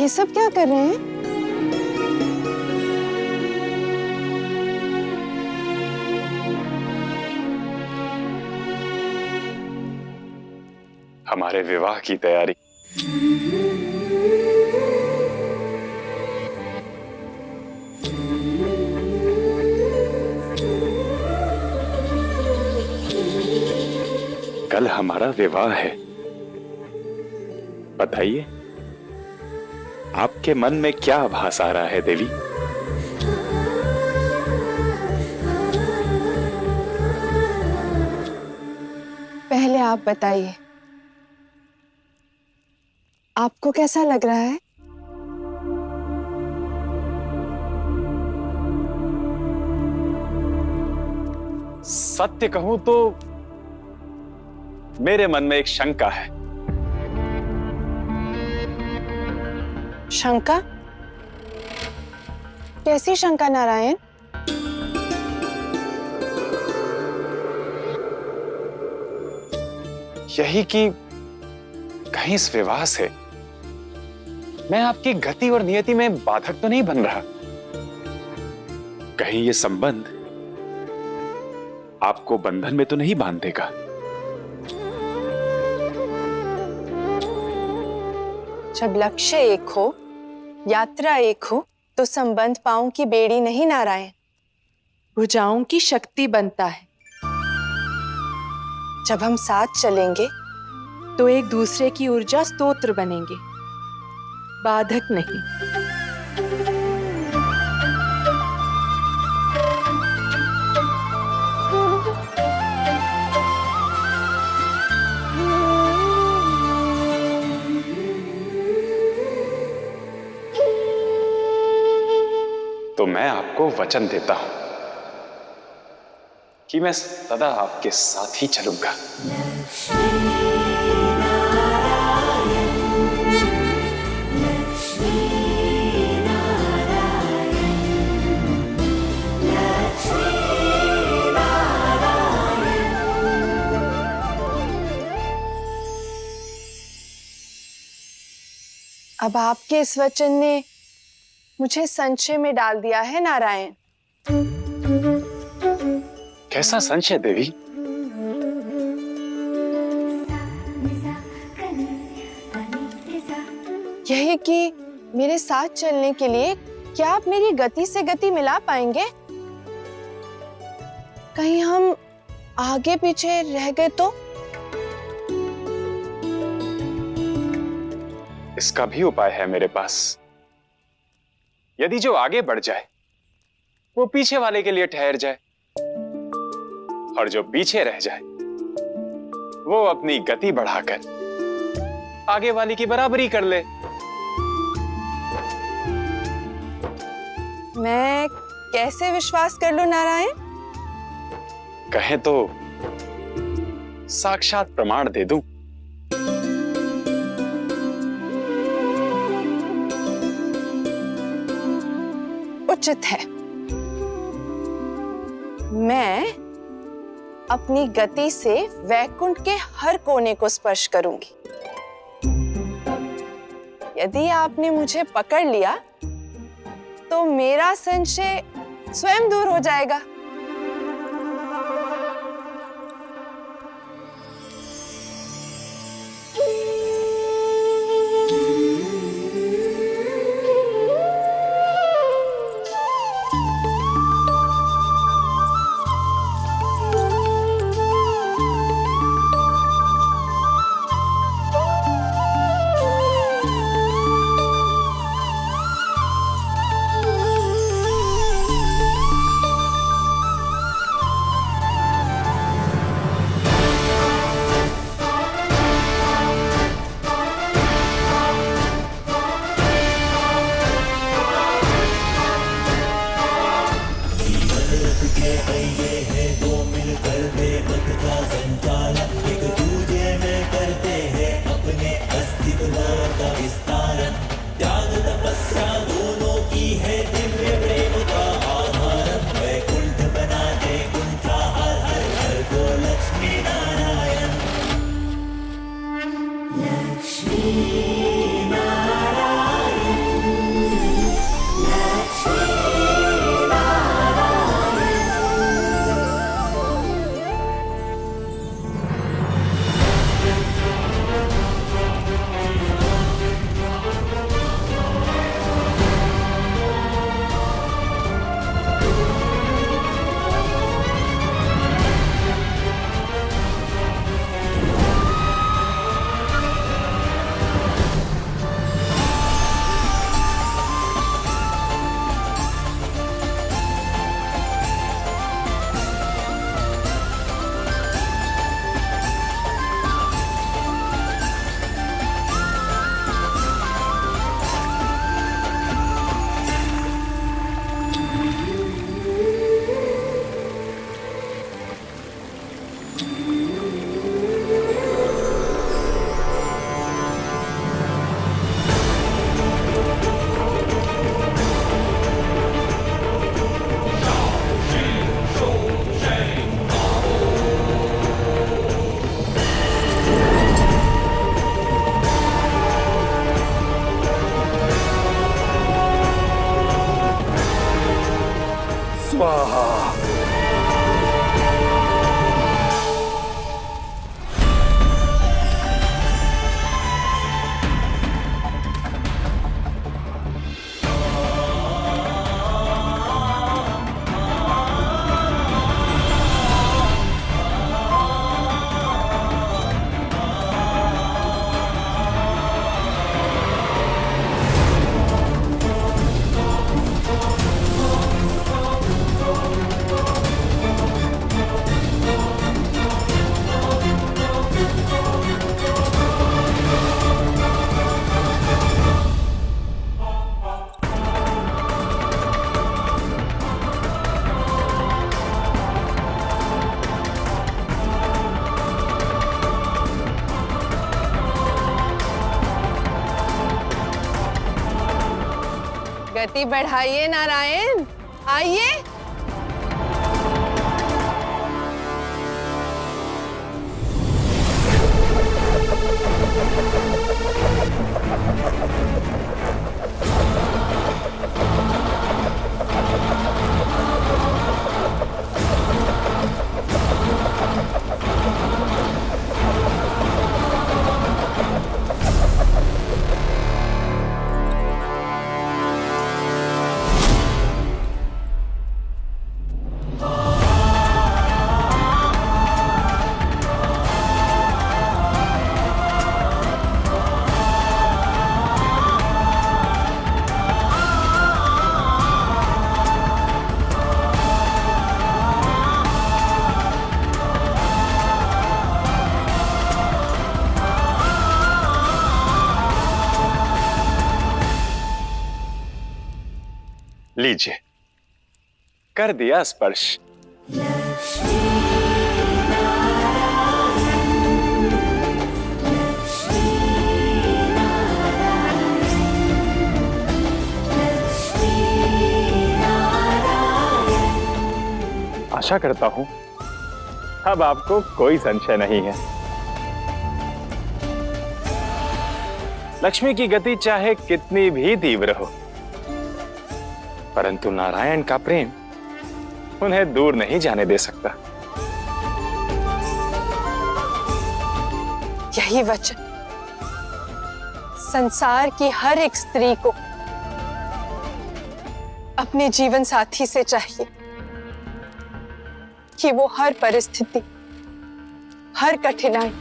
ये सब क्या कर रहे हैं? हमारे विवाह की तैयारी। कल हमारा विवाह है। बताइए, आपके मन में क्या आभास आ रहा है देवी? पहले आप बताइए, आपको कैसा लग रहा है? सत्य कहूं तो मेरे मन में एक शंका है। शंका? कैसी शंका नारायण? यही कि कहीं इस विवाह से मैं आपकी गति और नियति में बाधक तो नहीं बन रहा। कहीं ये संबंध आपको बंधन में तो नहीं बांध देगा। जब लक्ष्य एक हो, यात्रा एक हो, तो संबंध पांव की बेड़ी नहीं नारायण, भुजाओं की शक्ति बनता है। जब हम साथ चलेंगे तो एक दूसरे की ऊर्जा स्तोत्र बनेंगे, बाधक नहीं। तो मैं आपको वचन देता हूं कि मैं सदा आपके साथ ही चलूंगा। अब आपके इस वचन ने मुझे संशय में डाल दिया है नारायण। कैसा संशय देवी? यही कि मेरे साथ चलने के लिए क्या आप मेरी गति से गति मिला पाएंगे? कहीं हम आगे पीछे रह गए तो? इसका भी उपाय है मेरे पास। यदि जो आगे बढ़ जाए वो पीछे वाले के लिए ठहर जाए, और जो पीछे रह जाए वो अपनी गति बढ़ाकर आगे वाली की बराबरी कर ले। मैं कैसे विश्वास कर लूं नारायण? कहें तो साक्षात प्रमाण दे दूं। उचित है। मैं अपनी गति से वैकुंठ के हर कोने को स्पर्श करूंगी। यदि आपने मुझे पकड़ लिया तो मेरा संशय स्वयं दूर हो जाएगा। लक्ष्मी नारायण। स्वाहा। गति बढ़ाइए नारायण, आइए। लीजिए, कर दिया स्पर्श। आशा करता हूं अब आपको कोई संशय नहीं है। लक्ष्मी की गति चाहे कितनी भी तीव्र हो, परंतु नारायण का प्रेम उन्हें दूर नहीं जाने दे सकता। यही वचन संसार की हर एक स्त्री को अपने जीवन साथी से चाहिए कि वो हर परिस्थिति, हर कठिनाई,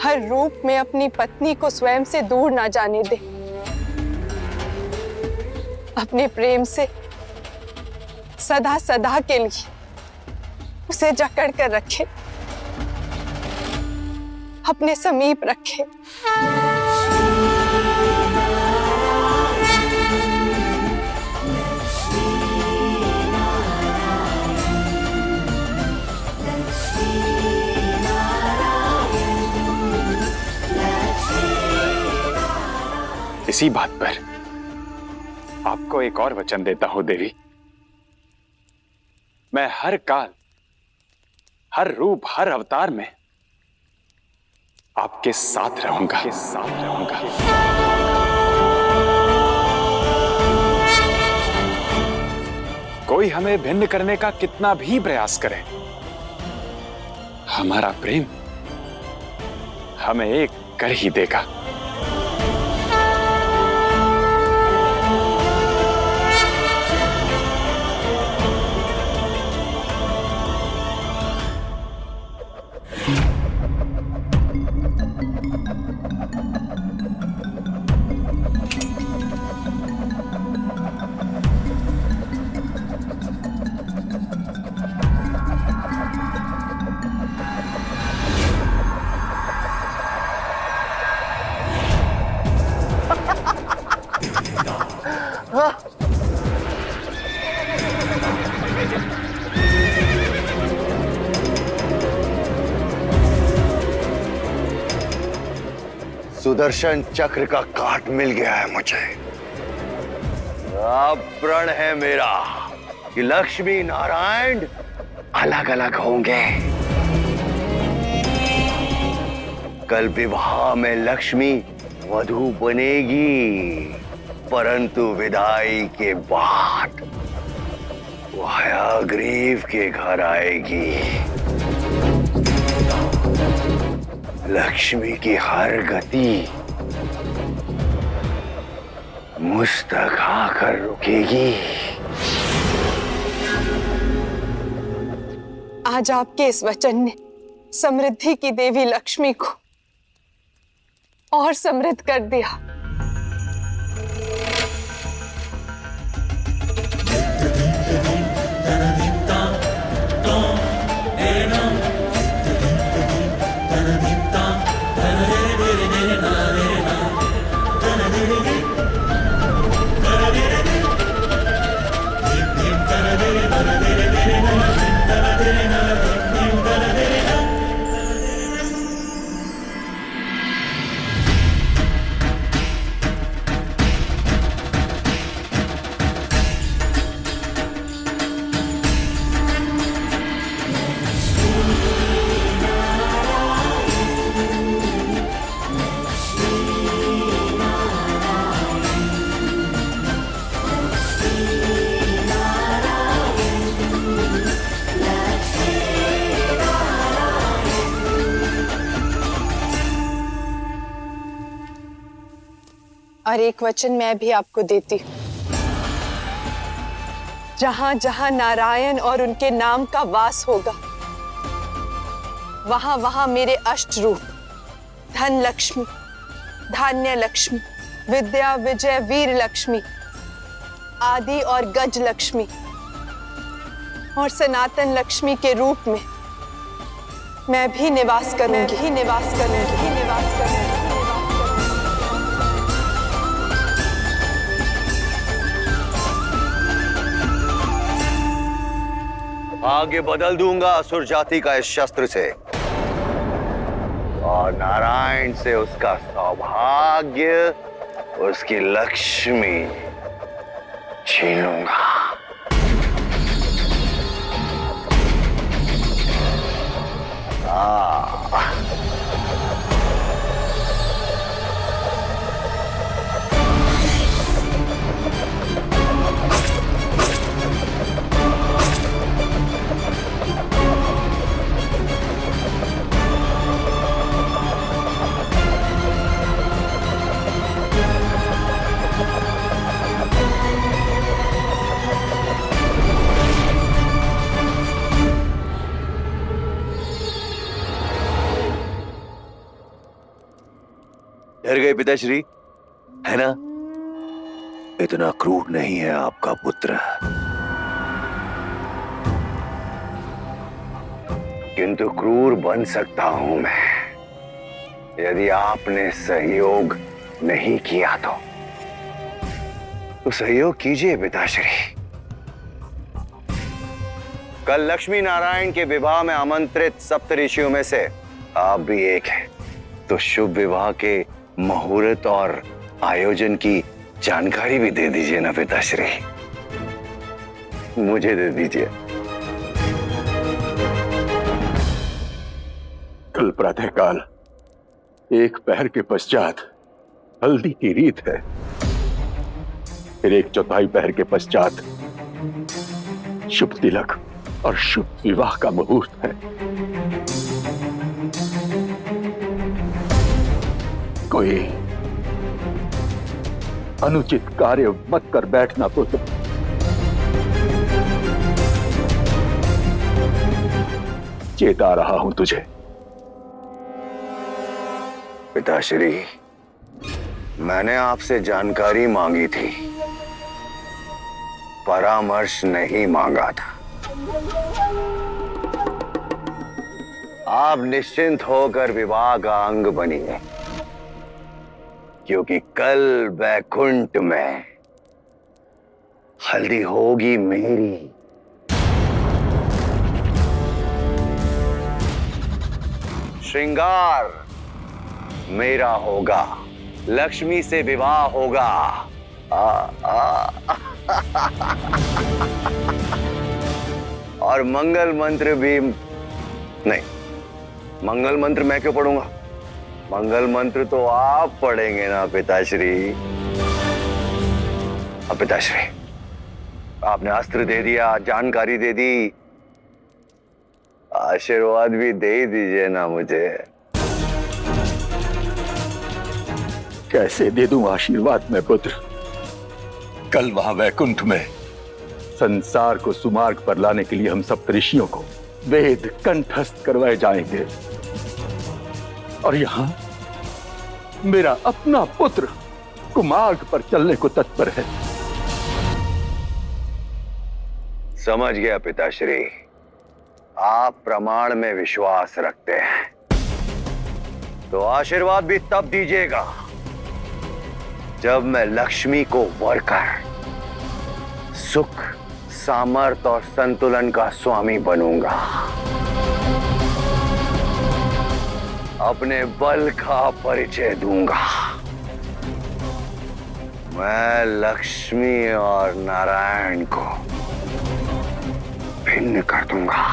हर रूप में अपनी पत्नी को स्वयं से दूर ना जाने दे। अपने प्रेम से सदा सदा के लिए उसे जकड़ कर रखे, अपने समीप रखे। इसी बात पर आपको एक और वचन देता हूं देवी। मैं हर काल, हर रूप, हर अवतार में आपके साथ रहूंगा, कोई हमें भिन्न करने का कितना भी प्रयास करे, हमारा प्रेम हमें एक कर ही देगा। सुदर्शन चक्र का काट मिल गया है मुझे। अब प्रण है मेरा कि लक्ष्मी नारायण अलग अलग होंगे। कल विवाह में लक्ष्मी वधू बनेगी, परंतु विदाई के बाद वो हयाग्रीव के घर आएगी। लक्ष्मी की हर गति मुझ तक आकर रुकेगी। आज आपके इस वचन ने समृद्धि की देवी लक्ष्मी को और समृद्ध कर दिया। और एक वचन मैं भी आपको देती हूँ, जहां जहां नारायण और उनके नाम का वास होगा, वहां वहां मेरे अष्ट रूप धन लक्ष्मी, धान्य लक्ष्मी, विद्या विजय वीर लक्ष्मी, आदि और गज लक्ष्मी और सनातन लक्ष्मी के रूप में मैं भी निवास करूंगी, निवास करूंगी, निवास करूंगी। आगे बदल दूंगा असुर जाति का इस शस्त्र से, और नारायण से उसका सौभाग्य, उसकी लक्ष्मी छीन लूंगा। डर गए पिताश्री, है ना? इतना क्रूर नहीं है आपका पुत्र, किंतु क्रूर बन सकता हूं मैं यदि आपने सहयोग नहीं किया तो सहयोग कीजिए पिताश्री। कल लक्ष्मी नारायण के विवाह में आमंत्रित सप्तऋषियों में से आप भी एक हैं, तो शुभ विवाह के मुहूर्त और आयोजन की जानकारी भी दे दीजिए ना पिताश्री, मुझे दे दीजिए। कल प्रातःकाल 1 पहर के पश्चात हल्दी की रीत है, फिर 1/4 पहर के पश्चात शुभ तिलक और शुभ विवाह का मुहूर्त है। कोई अनुचित कार्य मत कर बैठना पुत्र। चेता रहा हूं तुझे। पिताश्री, मैंने आपसे जानकारी मांगी थी, परामर्श नहीं मांगा था। आप निश्चिंत होकर विवाह का अंग बनिए, क्योंकि कल वैकुंठ में हल्दी होगी मेरी। श्रृंगार मेरा होगा, लक्ष्मी से विवाह होगा। और मंगल मंत्र भी नहीं। मंगल मंत्र मैं क्यों पढ़ूंगा? मंगल मंत्र तो आप पढ़ेंगे ना पिताश्री। अब पिताश्री, आपने अस्त्र दे दिया, जानकारी दे दी, आशीर्वाद भी दे ही दीजिए ना मुझे। कैसे दे दूं आशीर्वाद में पुत्र? कल वहां वैकुंठ में संसार को सुमार्ग पर लाने के लिए हम सप्तऋषियों को वेद कंठस्थ करवाए जाएंगे, और यहां मेरा अपना पुत्र कुमार्ग पर चलने को तत्पर है। समझ गया पिताश्री, आप प्रमाण में विश्वास रखते हैं, तो आशीर्वाद भी तब दीजिएगा जब मैं लक्ष्मी को वर कर सुख, सामर्थ और संतुलन का स्वामी बनूंगा। अपने बल का परिचय दूंगा। मैं लक्ष्मी और नारायण को भिन्न कर दूंगा।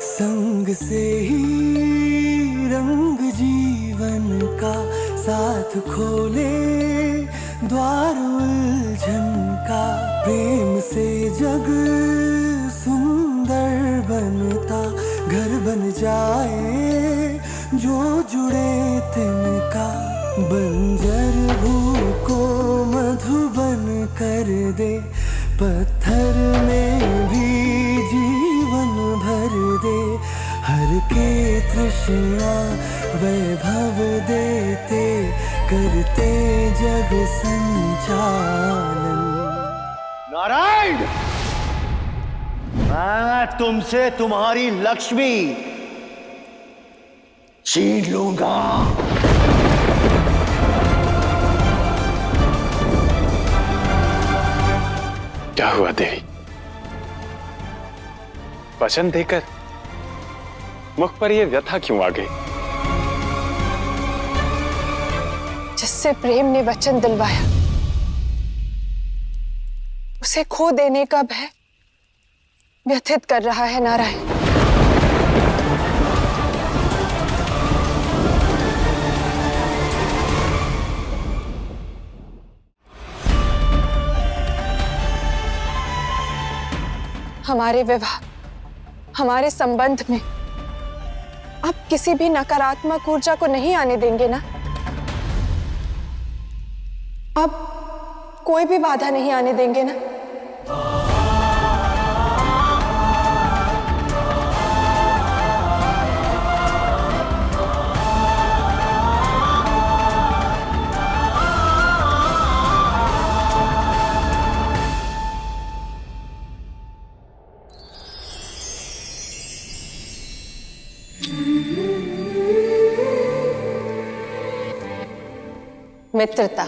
संग से ही रंग जीवन का, साथ खोले द्वार उलझन का। प्रेम से जग सुंदर बनता, घर बन जाए जो जुड़े तिनका। बंजर भू को मधुबन कर दे, पत्थर में भी जीवन भर दे। हर के तृष्णा वैभव देते, करते जग संचालन। नारायण, मैं तुमसे तुम्हारी लक्ष्मी छीन लूंगा। क्या हुआ देवी? वचन देकर मुख पर यह व्यथा क्यों आ गई? जिससे प्रेम ने वचन दिलवाया, उसे खो देने का भय व्यथित कर रहा है नारायण। हमारे विवाह, हमारे संबंध में आप किसी भी नकारात्मक ऊर्जा को नहीं आने देंगे ना? आप कोई भी बाधा नहीं आने देंगे ना? मित्रता।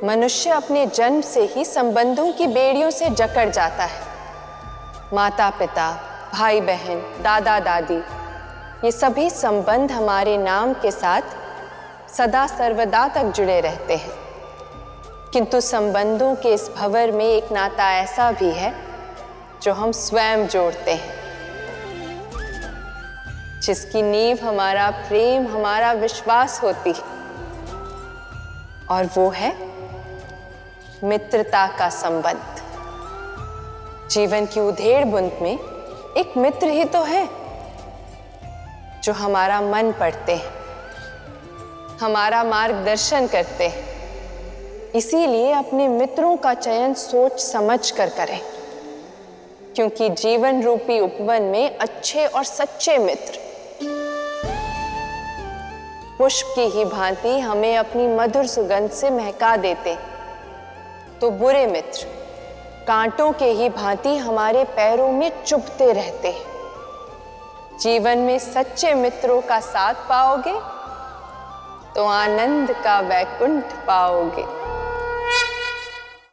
मनुष्य अपने जन्म से ही संबंधों की बेड़ियों से जकड़ जाता है। माता पिता, भाई बहन, दादा दादी, ये सभी संबंध हमारे नाम के साथ सदा सर्वदा तक जुड़े रहते हैं। किंतु संबंधों के इस भंवर में एक नाता ऐसा भी है जो हम स्वयं जोड़ते हैं, जिसकी नींव हमारा प्रेम, हमारा विश्वास होती है, और वो है मित्रता का संबंध। जीवन की उधेड़ बुंद में एक मित्र ही तो है जो हमारा मन पढ़ते हैं, हमारा मार्गदर्शन करते हैं। इसीलिए अपने मित्रों का चयन सोच समझ कर करें, क्योंकि जीवन रूपी उपवन में अच्छे और सच्चे मित्र पुष्प की ही भांति हमें अपनी मधुर सुगंध से महका देते, तो बुरे मित्र कांटों के ही भांति हमारे पैरों में चुभते रहते। जीवन में सच्चे मित्रों का साथ पाओगे तो आनंद का वैकुंठ पाओगे।